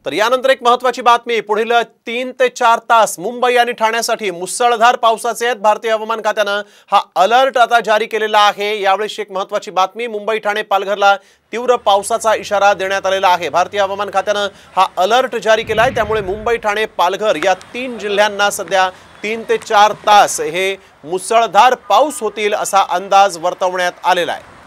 तर यानंतर एक महत्त्वाची बातमी। पुढील 3 ते 4 तास मुंबई आणि ठाण्यासाठी मुसळधार पावसाचे आहेत। भारतीय हवामान खात्याने हा अलर्ट आता जारी केलेला आहे। यावेळी एक महत्त्वाची बातमी, मुंबई ठाणे पालघरला तीव्र पावसाचा इशारा देण्यात आलेला आहे। भारतीय हवामान खात्याने हा अलर्ट जारी केला आहे, त्यामुळे मुंबई ठाणे पालघर या 3 जिल्ह्यांना सध्या 3 ते 4 तास हे मुसळधार पाऊस होतील असा अंदाज वर्तवण्यात आलेला आहे।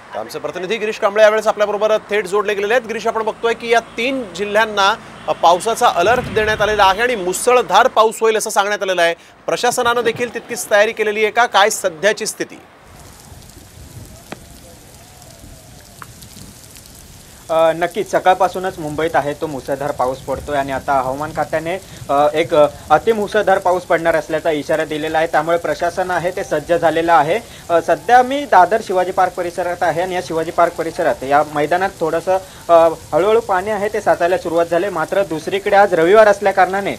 आमचे प्रतिनिधी गिरीश कांबळे यावेळेस आपल्याबरोबर थेट जोडले गेलेले आहेत। गिरीश, आपण बघतोय की या 3 जिल्ह्यांना पावसाचा अलर्ट देण्यात आलेला आहे आणि मुसळधार पाऊस होईल असं सांगण्यात आलेलं आहे। प्रशासनाने देखील तितकीच तयारी केलेली आहे का? काय सध्याची स्थिती? नक्कीच सकाळपासूनच मुंबईत आहे तो मुसळधार पाऊस पडतोय आणि आता हवामान खात्याने एक अतिमुसळधार पाऊस पडणार असल्याचा इशारा दिलेला आहे। त्यामुळे प्रशासन आहे ते सज्ज झालेलं आहे। सध्या मी दादर शिवाजी पार्क परिसरात आहे आणि या शिवाजी पार्क परिसरात या मैदानात थोडंसं हळूहळू पाणी आहे ते साचायला सुरुवात झाली। मात्र दुसरीकडे आज रविवार असल्या कारणाने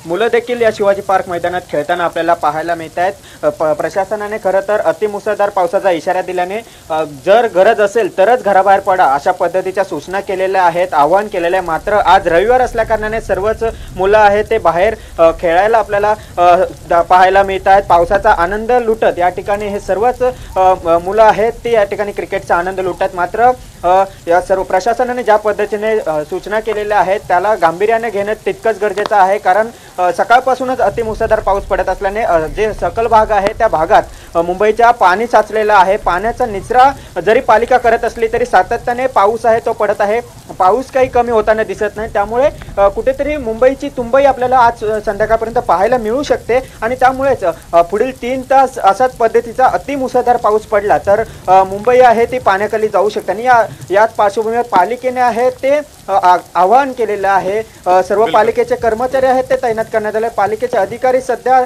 मुलं देखील या शिवाजी पार्क मैदानात खेळताना आपल्याला पाहायला मिळत आहेत। प्रशासनाने खरं तर अतिमुसळधार पावसाचा इशारा दिल्याने जर गरज असेल तरच घराबाहेर पडा अशा पद्धतीच्या सूचना केलेल्या आहेत, आवाहन केलेलं आहे। मात्र आज रविवार असल्या कारणाने सर्वच मुलं आहेत ते बाहेर खेळायला आपल्याला पाहायला मिळत आहेत। पावसाचा आनंद लुटत या ठिकाणी हे सर्वच मुलं आहेत ते या ठिकाणी क्रिकेटचा आनंद लुटतात। मात्र या सर्व प्रशासनाने ज्या पद्धतीने सूचना केलेल्या आहेत त्याला गांभीर्याने घेणं तितकंच गरजेचं आहे, कारण सकाळपासूनच अतिमुसळधार पाऊस पडत असल्याने जे सकल भाग आहे त्या भागात मुंबईच्या पाणी साचलेलं आहे। पाण्याचा निचरा जरी पालिका करत असली तरी सातत्याने पाऊस आहे तो पडत आहे। पाऊस काही कमी होताना दिसत नाही, त्यामुळे कुठेतरी मुंबईची तुंबई आपल्याला आज संध्याकाळपर्यंत पाहायला मिळू शकते आणि त्यामुळेच पुढील 3 तास अशाच पद्धतीचा अतिमुसळधार पाऊस पडला तर मुंबई आहे ती पाण्याखाली जाऊ शकते। आणि याच पार्श्वभूमीवर पालिकेने आहे ते आवाहन केलेलं आहे। सर्व पालिकेचे कर्मचारी आहेत ते तैनात करण्यात आले। पालिकेचे अधिकारी सध्या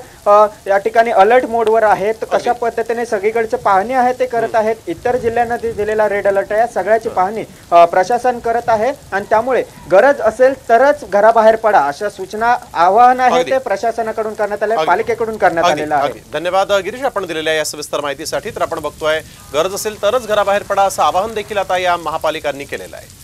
या ठिकाणी अलर्ट मोडवर आहेत। कशा पद्धतीने सगळीकडचे पाहणी आहे ते करत आहेत। इतर जिल्ह्यांना दिलेला रेड अलर्ट आहे, सगळ्याची पाहणी प्रशासन करत आहे आणि त्यामुळे गरज असेल तरच घराबाहेर पडा अशा सूचना आवाहन आहे ते प्रशासनाकडून करण्यात आले, पालिकेकडून करण्यात आलेलं आहे। धन्यवाद गिरीश, आपण दिलेल्या या सविस्तर माहितीसाठी। तर आपण बघतोय गरज असेल तरच घराबाहेर पडा असं आवाहन देखील आता या महापालिकांनी केलेलं आहे।